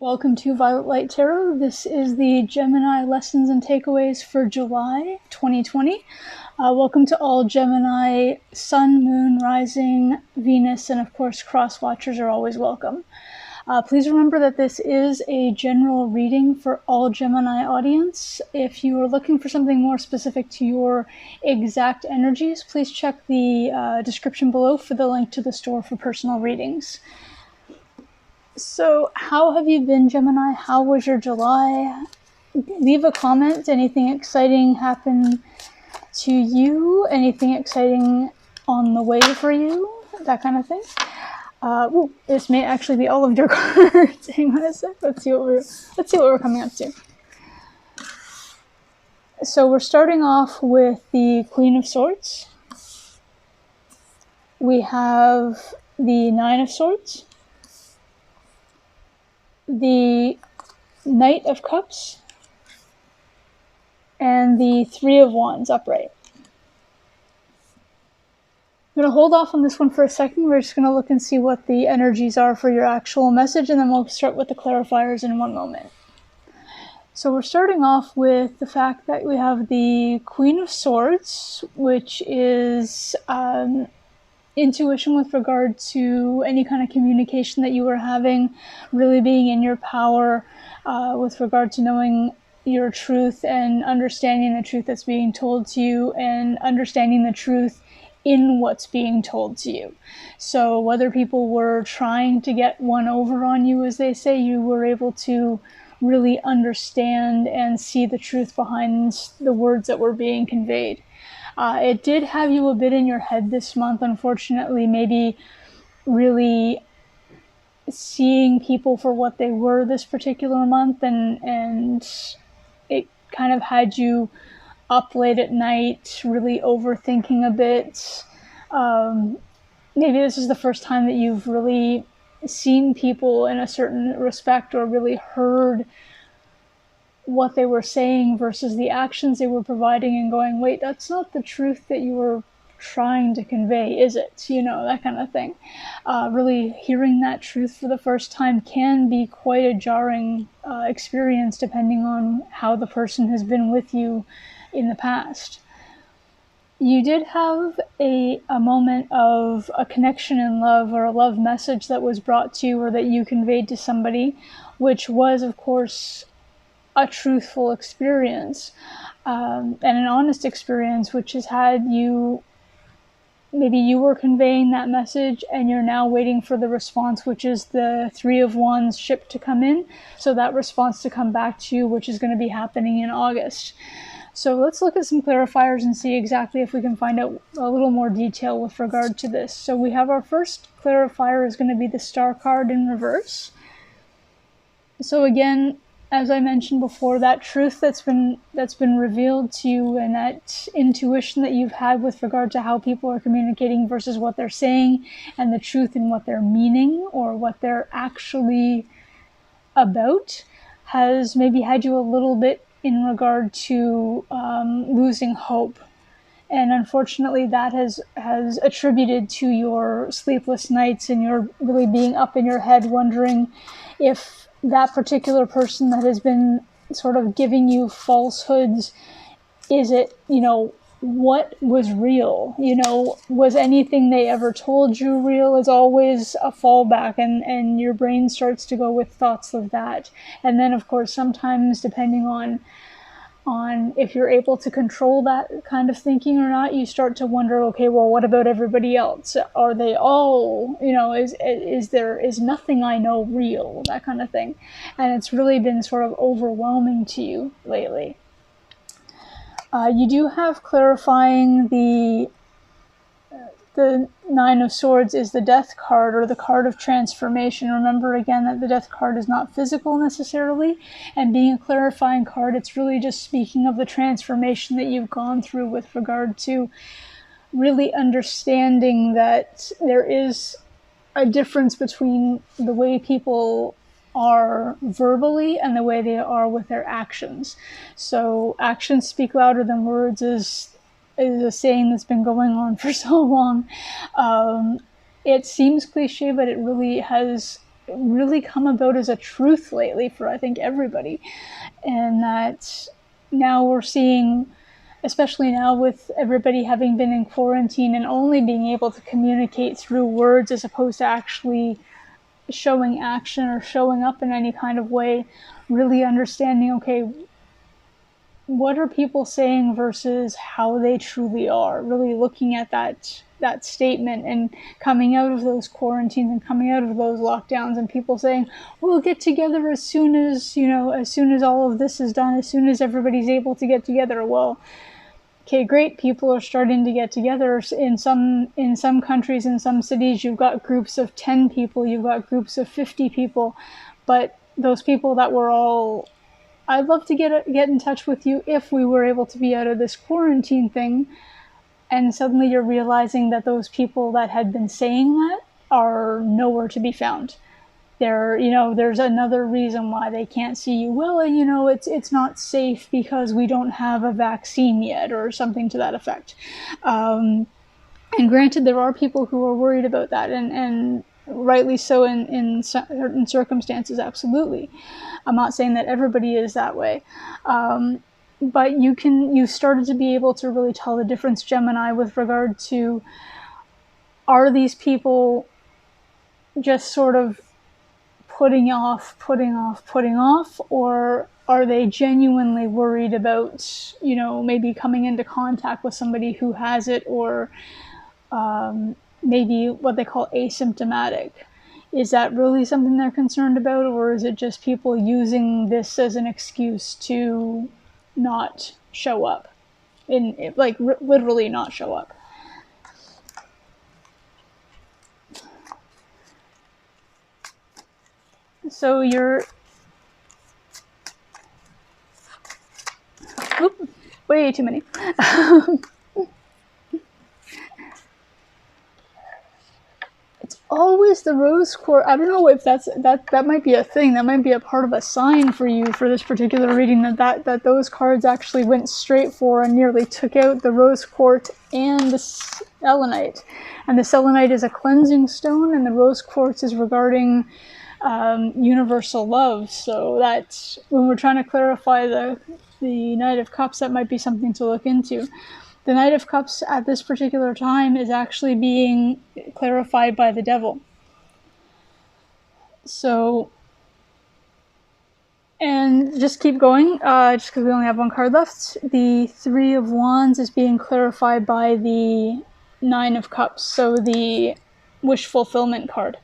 Welcome to Violet Light Tarot. This is the Gemini lessons and takeaways for July 2020. Welcome to all Gemini, Sun, Moon, Rising, Venus, and of course cross watchers are always welcome. Please remember that this is a general reading for all Gemini audience. If you are looking for something more specific to your exact energies, please check the description below for the link to the store for personal readings. So, how have you been, Gemini? How was your July? Leave a comment. Anything exciting happen to you? Anything exciting on the way for you? That kind of thing. This may actually be all of your cards. Hang on a sec. Let's see what we're coming up to. So we're starting off with the Queen of Swords. We have the Nine of Swords, the Knight of Cups, and the Three of Wands upright. I'm going to hold off on this one for a second. We're just going to look and see what the energies are for your actual message, and then we'll start with the clarifiers in one moment. So we're starting off with the fact that we have the Queen of Swords, which is intuition with regard to any kind of communication that you were having, really being in your power with regard to knowing your truth and understanding the truth that's being told to you and understanding the truth in what's being told to you. So whether people were trying to get one over on you, as they say, you were able to really understand and see the truth behind the words that were being conveyed. It did have you a bit in your head this month, unfortunately, maybe really seeing people for what they were this particular month, and it kind of had you up late at night, really overthinking a bit. Maybe this is the first time that you've really seen people in a certain respect or really heard what they were saying versus the actions they were providing and going, wait, that's not the truth that you were trying to convey, is it? You know, that kind of thing. Really hearing that truth for the first time can be quite a jarring experience depending on how the person has been with you in the past. You did have a moment of a connection in love or a love message that was brought to you or that you conveyed to somebody, which was, of course, a truthful experience and an honest experience, which has had you, maybe you were conveying that message and you're now waiting for the response, which is the Three of Wands ship to come in. So that response to come back to you, which is going to be happening in August. So let's look at some clarifiers and see exactly if we can find out a little more detail with regard to this. So we have our first clarifier is going to be the Star card in reverse. So again, as I mentioned before, that truth that's been revealed to you and that intuition that you've had with regard to how people are communicating versus what they're saying and the truth in what they're meaning or what they're actually about has maybe had you a little bit in regard to losing hope. And unfortunately, that has attributed to your sleepless nights and your really being up in your head wondering if that particular person that has been sort of giving you falsehoods, is it, what was real? Was anything they ever told you real? Is always a fallback, and your brain starts to go with thoughts of that. And then, of course, sometimes depending on if you're able to control that kind of thinking or not, you start to wonder, okay, well, what about everybody else? Are they all, is nothing I know real? That kind of thing. And it's really been sort of overwhelming to you lately. You do have clarifying the Nine of Swords is the Death card or the card of transformation. Remember again that the Death card is not physical necessarily, and being a clarifying card, it's really just speaking of the transformation that you've gone through with regard to really understanding that there is a difference between the way people are verbally and the way they are with their actions. So actions speak louder than words is a saying that's been going on for so long. It seems cliche, but it really has really come about as a truth lately for, I think, everybody. And that now we're seeing, especially now with everybody having been in quarantine and only being able to communicate through words as opposed to actually showing action or showing up in any kind of way, really understanding, okay, what are people saying versus how they truly are, really looking at that statement and coming out of those quarantines and coming out of those lockdowns and people saying, we'll get together as soon as, as soon as all of this is done, as soon as everybody's able to get together. Well, okay, great, people are starting to get together. In some countries, in some cities, you've got groups of 10 people, you've got groups of 50 people, but those people that were all, I'd love to get in touch with you if we were able to be out of this quarantine thing. And suddenly you're realizing that those people that had been saying that are nowhere to be found. There's another reason why they can't see you. Well, it's not safe because we don't have a vaccine yet, or something to that effect. And granted, there are people who are worried about that, and rightly so in certain circumstances, absolutely. I'm not saying that everybody is that way. But you started to be able to really tell the difference, Gemini, with regard to, are these people just sort of putting off, or are they genuinely worried about, maybe coming into contact with somebody who has it, or maybe what they call asymptomatic? Is that really something they're concerned about, or is it just people using this as an excuse to not show up, literally not show up? So way too many. It's always the rose quartz. I don't know if that might be a thing. That might be a part of a sign for you for this particular reading, that those cards actually went straight for and nearly took out the rose quartz and the selenite. And the selenite is a cleansing stone, and the rose quartz is regarding universal love. So that's when we're trying to clarify the Knight of Cups, that might be something to look into. The Knight of Cups at this particular time is actually being clarified by the Devil. So, and just keep going, just because we only have one card left. The Three of Wands is being clarified by the Nine of Cups, so the wish fulfillment card.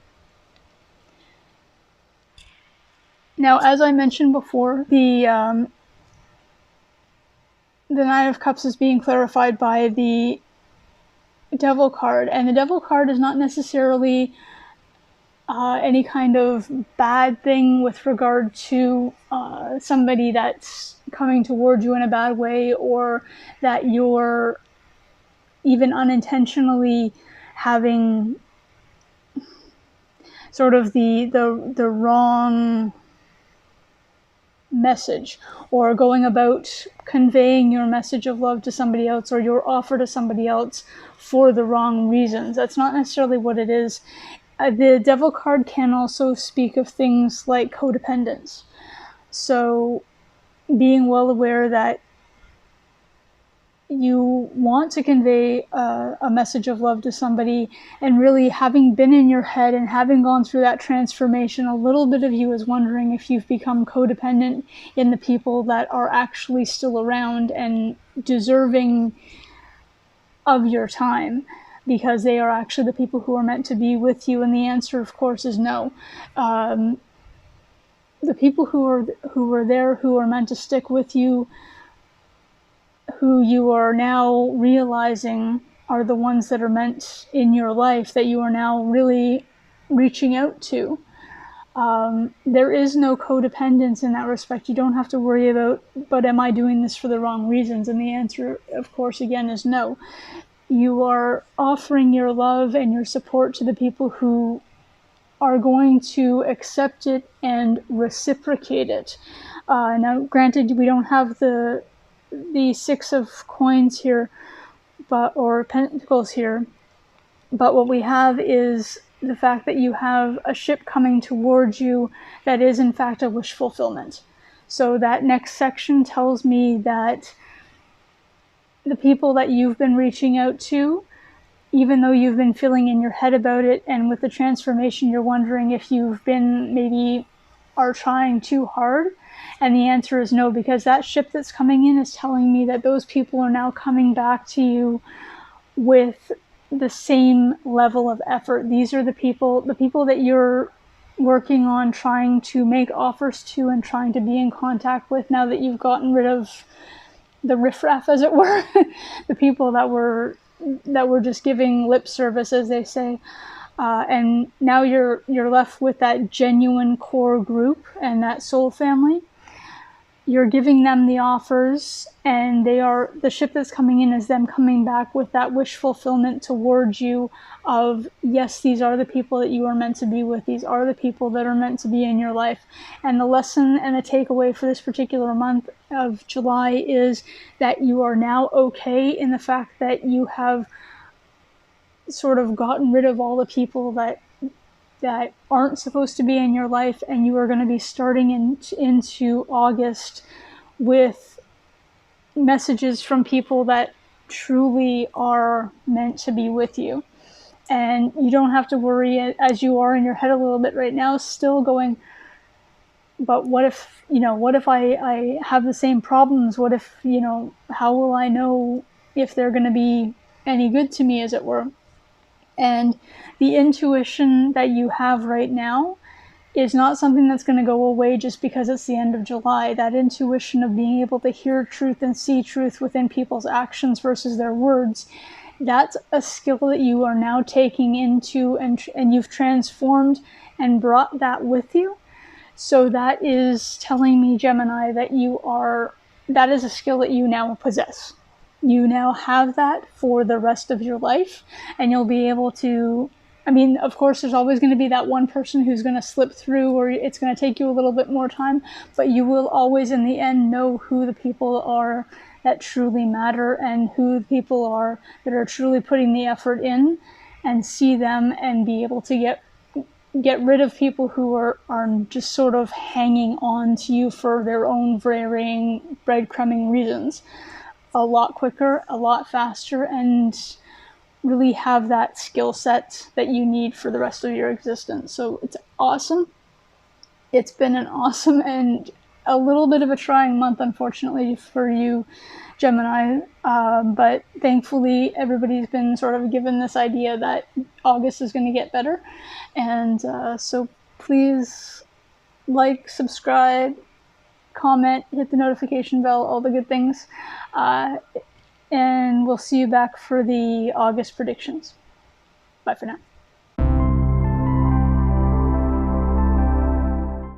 Now, as I mentioned before, the Nine of Cups is being clarified by the Devil card, and the Devil card is not necessarily any kind of bad thing with regard to somebody that's coming towards you in a bad way, or that you're even unintentionally having sort of the wrong message, or going about conveying your message of love to somebody else, or your offer to somebody else for the wrong reasons. That's not necessarily what it is. The Devil card can also speak of things like codependence. So being well aware that you want to convey a message of love to somebody, and really having been in your head and having gone through that transformation, a little bit of you is wondering if you've become codependent in the people that are actually still around and deserving of your time, because they are actually the people who are meant to be with you. And the answer, of course, is no. The people who are there, who are meant to stick with you, who you are now realizing are the ones that are meant in your life, that you are now really reaching out to. There is no codependence in that respect. You don't have to worry about, but am I doing this for the wrong reasons? And the answer, of course, again, is no. You are offering your love and your support to the people who are going to accept it and reciprocate it. Now, granted, we don't have the Six of Coins here, or Pentacles here, but what we have is the fact that you have a ship coming towards you that is in fact a wish fulfillment. So that next section tells me that the people that you've been reaching out to, even though you've been feeling in your head about it, and with the transformation you're wondering if you've been maybe are trying too hard, and the answer is no, because that ship that's coming in is telling me that those people are now coming back to you with the same level of effort. These are the people that you're working on trying to make offers to and trying to be in contact with now that you've gotten rid of the riffraff, as it were, the people that were just giving lip service, as they say. And now you're left with that genuine core group and that soul family. You're giving them the offers, and the ship that's coming in is them coming back with that wish fulfillment towards you of, yes, these are the people that you are meant to be with. These are the people that are meant to be in your life. And the lesson and the takeaway for this particular month of July is that you are now okay in the fact that you have sort of gotten rid of all the people that aren't supposed to be in your life, and you are going to be starting into August with messages from people that truly are meant to be with you. And you don't have to worry, as you are in your head a little bit right now, still going, but what if I have the same problems? What if, how will I know if they're going to be any good to me, as it were? And the intuition that you have right now is not something that's going to go away just because it's the end of July. That intuition of being able to hear truth and see truth within people's actions versus their words, that's a skill that you are now taking into, and you've transformed and brought that with you. So that is telling me, Gemini, that is a skill that you now possess. You now have that for the rest of your life, and you'll be able to, of course, there's always going to be that one person who's going to slip through, or it's going to take you a little bit more time, but you will always, in the end, know who the people are that truly matter and who the people are that are truly putting the effort in, and see them and be able to get rid of people who are just sort of hanging on to you for their own varying breadcrumbing reasons. A lot quicker, a lot faster, and really have that skill set that you need for the rest of your existence. So it's awesome. It's been an awesome and a little bit of a trying month, unfortunately, for you, Gemini. But thankfully, everybody's been sort of given this idea that August is going to get better. And so please like, subscribe, comment, hit the notification bell, all the good things. And we'll see you back for the August predictions. Bye for now.